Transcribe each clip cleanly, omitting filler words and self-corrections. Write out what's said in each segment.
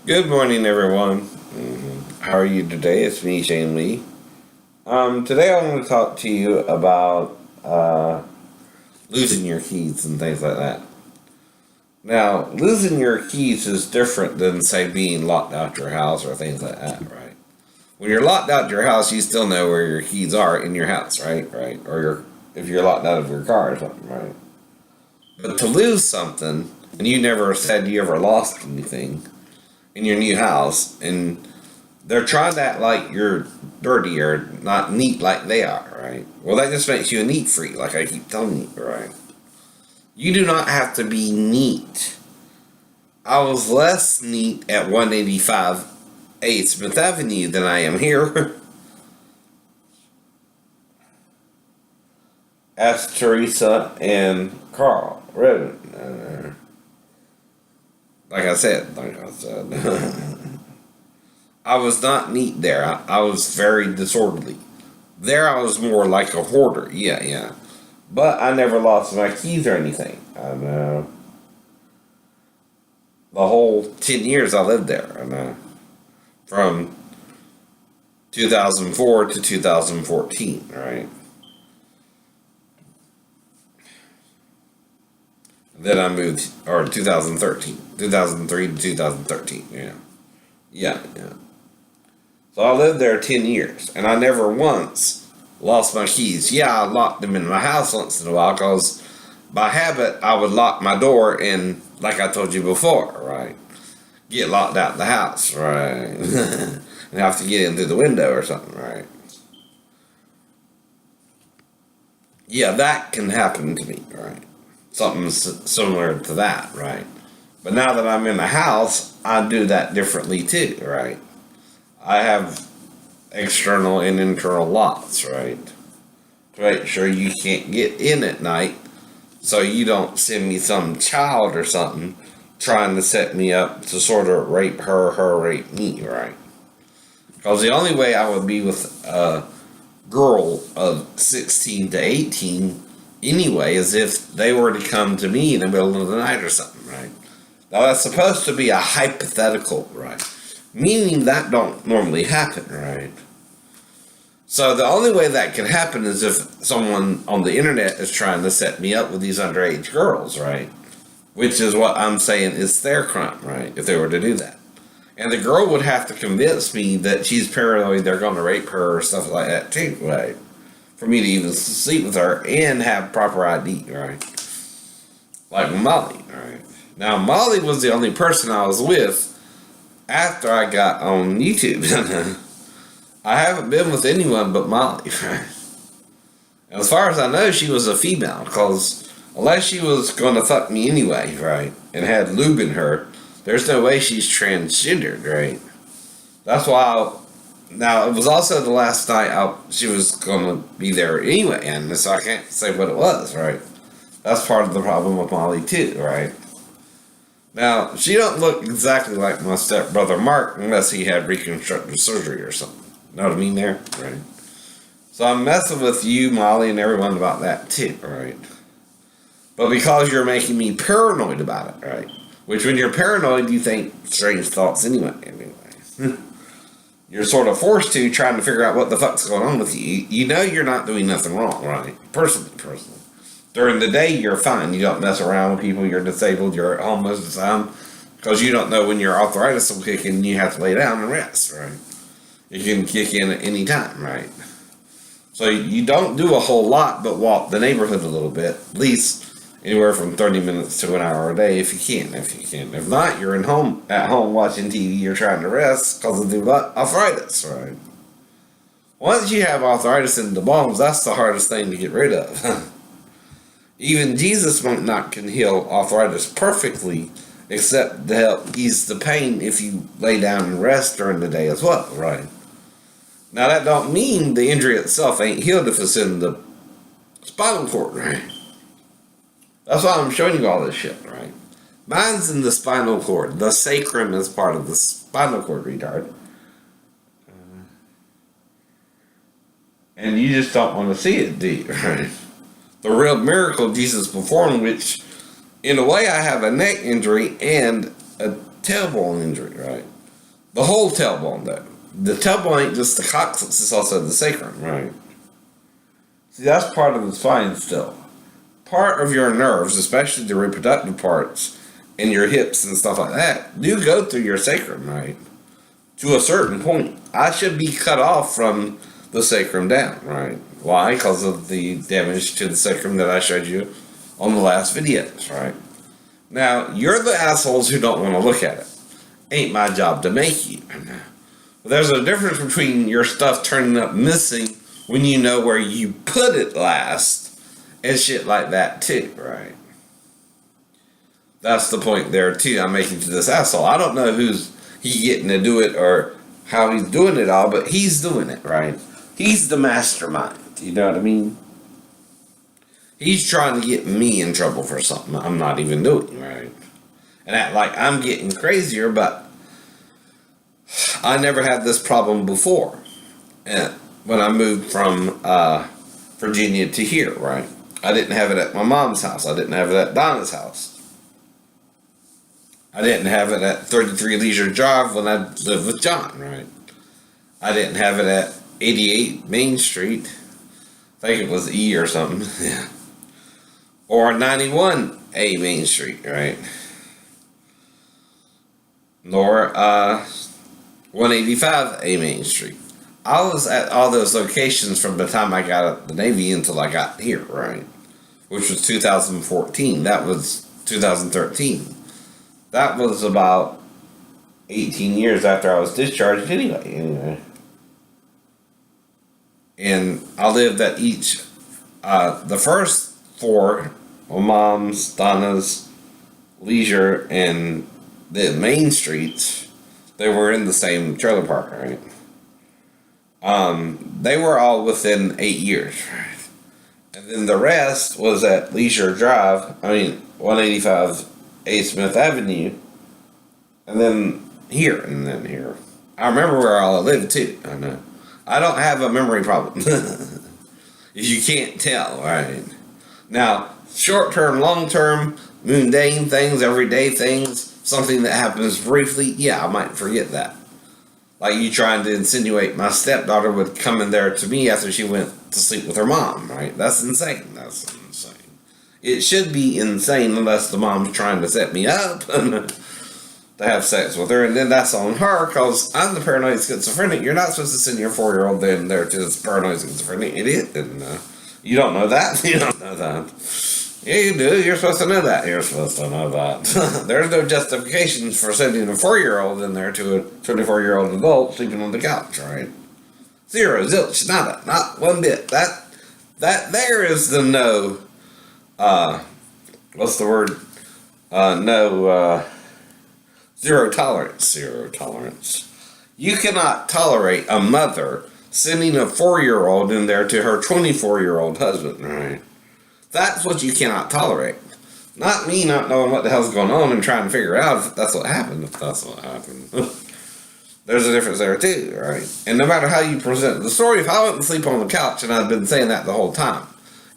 Good morning, everyone. How are you today? It's me, Shane Lee. Today I want to talk to you about losing your keys and things like that. Now, losing your keys is different than, say, being locked out your house or things like that, right? When you're locked out your house, you still know where your keys are in your house, right? Right? If you're locked out of your car or something, right? But to lose something, and you never said you ever lost anything in your new house, and they're trying to act like you're dirty or not neat like they are, right? Well, that just makes you a neat freak, like I keep telling you, right? You do not have to be neat. I was less neat at 185 A Smith Avenue than I am here. Ask Teresa and Carl Redden. Like I said, I was not neat there. I was very disorderly. There I was more like a hoarder. Yeah. But I never lost my keys or anything. The whole 10 years I lived there. From 2004 to 2014, right? Then I moved, or 2013. 2003 to 2013, Yeah. So I lived there 10 years, and I never once lost my keys. Yeah, I locked them in my house once in a while, because by habit, I would lock my door and, like I told you before, right, get locked out of the house, right, and have to get in through the window or something, right. Yeah, that can happen to me, right. Something similar to that, right. But now that I'm in the house, I do that differently too, right. I have external and internal locks, right, to make sure you can't get in at night, so you don't send me some child or something trying to set me up to sort of rape her rape me, right? Because the only way I would be with a girl of 16 to 18 anyway is if they were to come to me in the middle of the night or something, right? Now that's supposed to be a hypothetical, right? Meaning that don't normally happen, right? So the only way that can happen is if someone on the internet is trying to set me up with these underage girls, right? Which is what I'm saying is their crime, right? If they were to do that. And the girl would have to convince me that she's paranoid they're going to rape her or stuff like that too, right? For me to even sleep with her and have proper ID, right? Like Molly, right? Now, Molly was the only person I was with after I got on YouTube. I haven't been with anyone but Molly, right? And as far as I know, she was a female, because unless she was going to fuck me anyway, right, and had lube in her, there's no way she's transgendered, right? That's why now, it was also the last night she was going to be there anyway, and so I can't say what it was, right? That's part of the problem with Molly, too, right? Now, she don't look exactly like my stepbrother Mark unless he had reconstructive surgery or something. Know what I mean there? Right? So I'm messing with you, Molly, and everyone about that, too, right? But because you're making me paranoid about it, right? Which when you're paranoid, you think strange thoughts anyway. You're sort of forced to, trying to figure out what the fuck's going on with you. You know you're not doing nothing wrong, right? Personally. During the day, you're fine. You don't mess around with people. You're disabled. You're at home most of the time. Because you don't know when your arthritis will kick in. You have to lay down and rest, right? It can kick in at any time, right? So you don't do a whole lot but walk the neighborhood a little bit. At least anywhere from 30 minutes to an hour a day if you can. If not, you're at home watching TV. You're trying to rest because of the arthritis, right? Once you have arthritis in the bones, that's the hardest thing to get rid of. Even Jesus can heal arthritis perfectly, except to help ease the pain if you lay down and rest during the day as well, right? Now that don't mean the injury itself ain't healed if it's in the spinal cord, right? That's why I'm showing you all this shit, right? Mine's in the spinal cord. The sacrum is part of the spinal cord, retard. And you just don't want to see it, do you? Right? The real miracle Jesus performed, which in a way I have a neck injury and a tailbone injury, right? The whole tailbone, though. The tailbone ain't just the coccyx, it's also the sacrum, right? See, that's part of the spine still. Part of your nerves, especially the reproductive parts, and your hips and stuff like that, do go through your sacrum, right? To a certain point. I should be cut off from the sacrum down, right? Why? Because of the damage to the sacrum that I showed you on the last videos, right? Now, you're the assholes who don't want to look at it. Ain't my job to make you. But there's a difference between your stuff turning up missing when you know where you put it last and shit like that too, right? That's the point there too I'm making to this asshole. I don't know who's he getting to do it or how he's doing it all, but he's doing it, right? He's the mastermind, you know what I mean? He's trying to get me in trouble for something I'm not even doing, right? And act like I'm getting crazier, but I never had this problem before. And when I moved from Virginia to here, right? I didn't have it at my mom's house. I didn't have it at Donna's house. I didn't have it at 33 Leisure Drive when I lived with John, right? I didn't have it at 88 Main Street. I think it was E or something. Yeah. Or 91A Main Street, right? Nor 185A Main Street. I was at all those locations from the time I got out of the Navy until I got here, right? Which was 2014. That was 2013. That was about 18 years after I was discharged anyway. And I lived at each, the first four, my mom's, Donna's, Leisure, and the main streets, they were in the same trailer park, right? They were all within 8 years, right? And then the rest was at Leisure Drive, 185 A. Smith Avenue, and then here, and then here. I remember where all I lived, too. I know. I don't have a memory problem. If you can't tell, right? Now, short-term, long-term, mundane things, everyday things, something that happens briefly, yeah, I might forget that. Like you trying to insinuate my stepdaughter would come in there to me after she went to sleep with her mom, right? That's insane. That's insane. It should be insane unless the mom's trying to set me up to have sex with her, and then that's on her, because I'm the paranoid schizophrenic. You're not supposed to send your 4-year-old in there to this paranoid schizophrenic idiot, and you don't know that? You don't know that. Yeah, you do. You're supposed to know that. You're supposed to know that. There's no justifications for sending a 4-year-old in there to a 24-year-old adult sleeping on the couch, right? Zero, zilch, nada, not one bit. That there is the no, what's the word? Zero tolerance. Zero tolerance. You cannot tolerate a mother sending a 4-year-old in there to her 24-year-old husband, right? That's what you cannot tolerate. Not me not knowing what the hell's going on and trying to figure out if that's what happened. If that's what happened. There's a difference there too, right? And no matter how you present the story, if I went to sleep on the couch, and I've been saying that the whole time,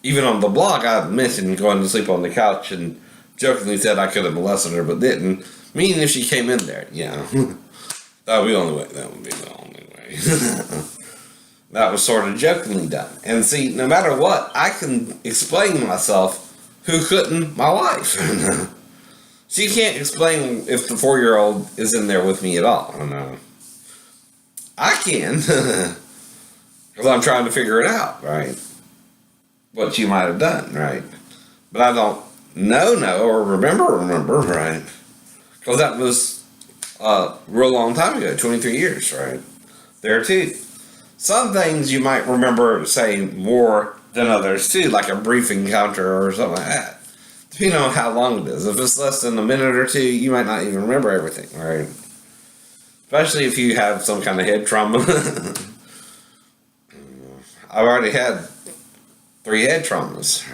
even on the blog I mentioned going to sleep on the couch and jokingly said I could have molested her but didn't, meaning if she came in there, that would be the only way. That would be the only way. That was sort of jokingly done. And see, no matter what, I can explain myself. Who couldn't? My wife. She can't explain if the 4-year-old is in there with me at all. I can. Because I'm trying to figure it out, right? What she might have done, right? But I don't know or remember, right? Because that was a real long time ago, 23 years, right? There too. Some things you might remember saying more than others too, like a brief encounter or something like that. Depending on how long it is. If it's less than a minute or two, you might not even remember everything, right? Especially if you have some kind of head trauma. I've already had 3 head traumas.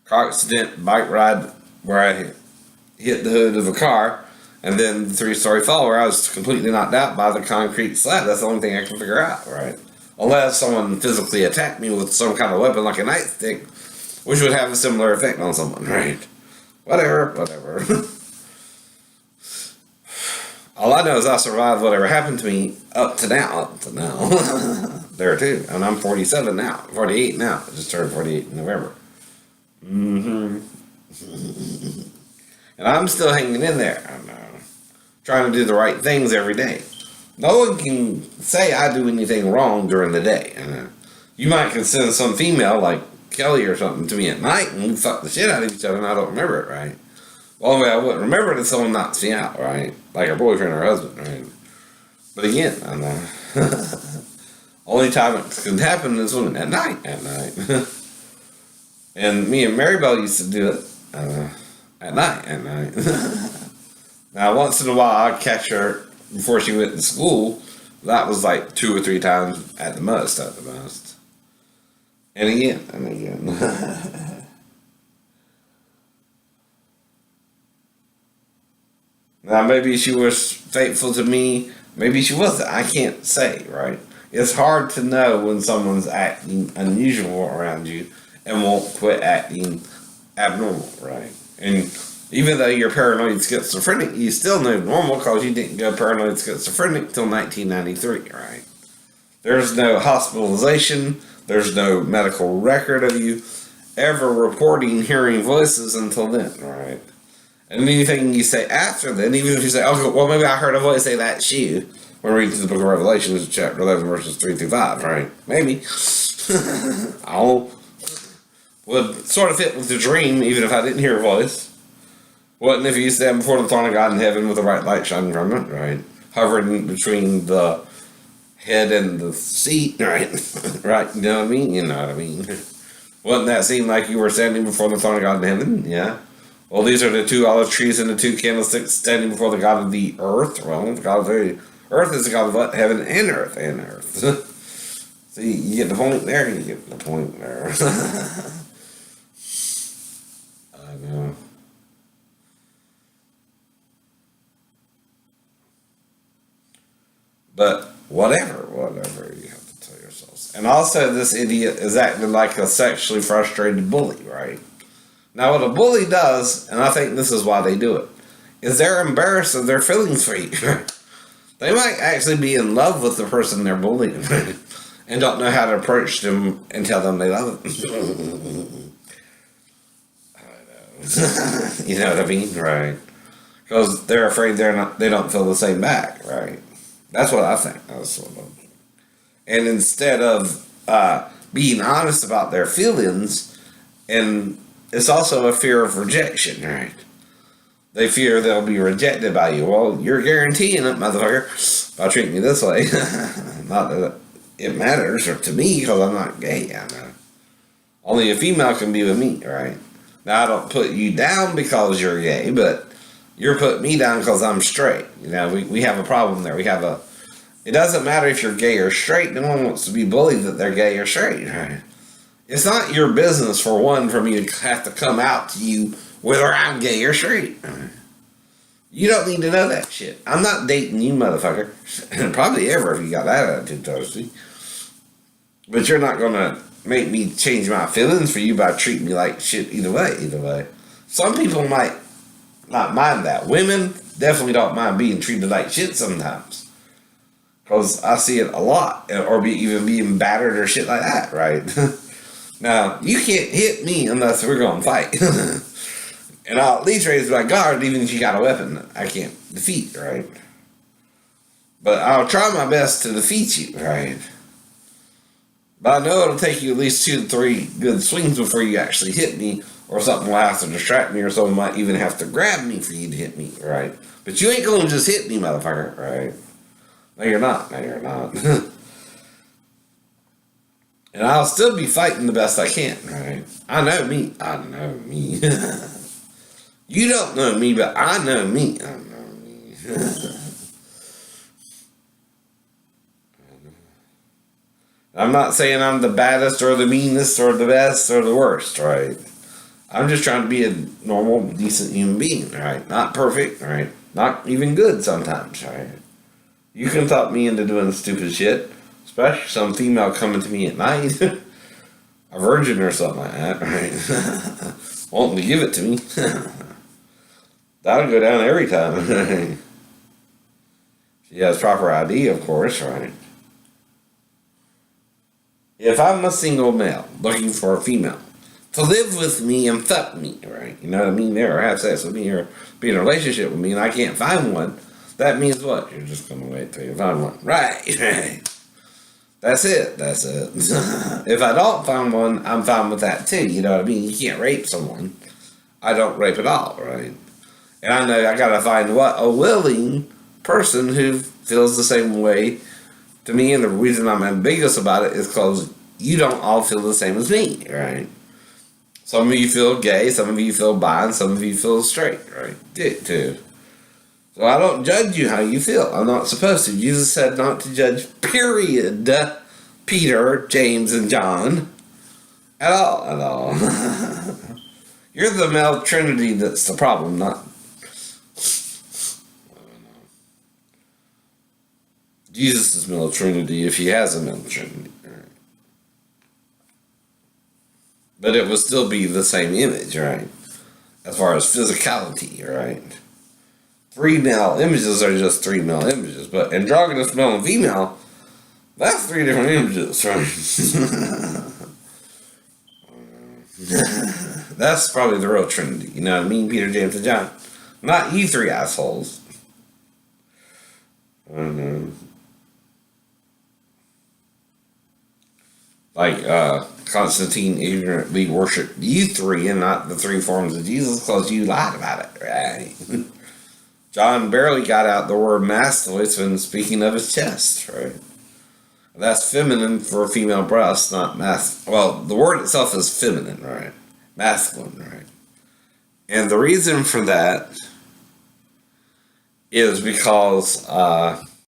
Car accident, bike ride where I hit the hood of a car, and then the 3-story fall where I was completely knocked out by the concrete slab. That's the only thing I can figure out, right? Unless someone physically attacked me with some kind of weapon like a nightstick, which would have a similar effect on someone, right? Whatever. All I know is I survived whatever happened to me up to now. There too. And I'm 47 now. 48 now. I just turned 48 in November. And I'm still hanging in there. I'm trying to do the right things every day. No one can say I do anything wrong during the day. You might can send some female like Kelly or something to me at night and we fuck the shit out of each other and I don't remember it, right? The only way I wouldn't remember it is someone knocks me out, right? Like her boyfriend or husband, right? But again, I know. Only time it can happen is when at night. And me and Maribel used to do it at night. Now, once in a while, I'd catch her before she went to school. That was like 2 or 3 times at the most. And again. Now, maybe she was faithful to me. Maybe she wasn't. I can't say, right? It's hard to know when someone's acting unusual around you and won't quit acting abnormal, right? And even though you're paranoid schizophrenic, you still know normal because you didn't go paranoid schizophrenic until 1993, right? There's no hospitalization. There's no medical record of you ever reporting hearing voices until then, right? And anything you say after then, even if you say, oh, well, maybe I heard a voice say that's you, when reading through the book of Revelation, chapter 11, verses 3 through 5, right? Maybe. I don't. Would sort of fit with the dream, even if I didn't hear a voice. Wouldn't if you stand before the throne of God in heaven with a bright light shining from it, right? Hovering between the head and the seat, right? Right, you know what I mean? You know what I mean. Wouldn't that seem like you were standing before the throne of God in heaven? Yeah. Well, these are the 2 olive trees and the 2 candlesticks standing before the God of the earth. Well, the God of the earth is the God of what? Heaven and earth. See, you get the point there, you get the point there. I know. But whatever you have to tell yourselves. And also, this idiot is acting like a sexually frustrated bully, right? Now, what a bully does, and I think this is why they do it, is they're embarrassed of their feelings for you. They might actually be in love with the person they're bullying and don't know how to approach them and tell them they love them. I know. You know what I mean? Right. Because they're afraid they don't feel the same back, right? That's what I think. And instead of being honest about their feelings, and it's also a fear of rejection, right? They fear they'll be rejected by you. Well, you're guaranteeing it, motherfucker, by treating me this way. Not that it matters to me because I'm not gay. I know. Only a female can be with me, right? Now, I don't put you down because you're gay, but you're putting me down because I'm straight. You know, we have a problem there. It doesn't matter if you're gay or straight. No one wants to be bullied that they're gay or straight, right? It's not your business, for one, for me to have to come out to you whether I'm gay or straight. You don't need to know that shit. I'm not dating you, motherfucker. And probably ever if you got that attitude, Toasty. But you're not going to make me change my feelings for you by treating me like shit either way. Some people might not mind that. Women definitely don't mind being treated like shit sometimes. Because I see it a lot. Or even being battered or shit like that, right? Now, you can't hit me unless we're going to fight. And I'll at least raise my guard even if you got a weapon I can't defeat, right? But I'll try my best to defeat you, right? But I know it'll take you at least 2 to 3 good swings before you actually hit me, or something will have to distract me, or someone might even have to grab me for you to hit me, right? But you ain't going to just hit me, motherfucker, right? No, you're not. And I'll still be fighting the best I can, right? I know me. You don't know me, but I know me. I'm not saying I'm the baddest or the meanest or the best or the worst, right? I'm just trying to be a normal, decent human being, right? Not perfect, right? Not even good sometimes, right? You can talk me into doing stupid shit, especially some female coming to me at night, a virgin or something like that, right? Wanting to give it to me. That'll go down every time. She has proper ID, of course, right? If I'm a single male looking for a female to live with me and fuck me, right? You know what I mean? There, or have sex with me, or be in a relationship with me, and I can't find one. That means what? You're just gonna wait till you find one, right? Right. That's it. That's it. If I don't find one, I'm fine with that too. You know what I mean? You can't rape someone. I don't rape at all, right? And I know I gotta find what? A willing person who feels the same way to me, and the reason I'm ambiguous about it is because you don't all feel the same as me, right? Some of you feel gay, some of you feel bi, and some of you feel straight, right? Dick too. So I don't judge you how you feel. I'm not supposed to. Jesus said not to judge, period. Peter, James, and John. At all, at all. You're the male trinity that's the problem, not... Jesus is male trinity if he has a male trinity. Right? But it would still be the same image, right? As far as physicality, right? 3 male images are just 3 male images. But androgynous male and female, that's 3 different images, right? That's probably the real trinity. You know what I mean? Peter, James, and John. Not you 3 assholes. I don't know. Like, Constantine ignorantly worshipped you 3 and not the 3 forms of Jesus because you lied about it, right? John barely got out the word mastoids when speaking of his chest, right? That's feminine for female breasts, not well, the word itself is feminine, right? Masculine, right? And the reason for that is because,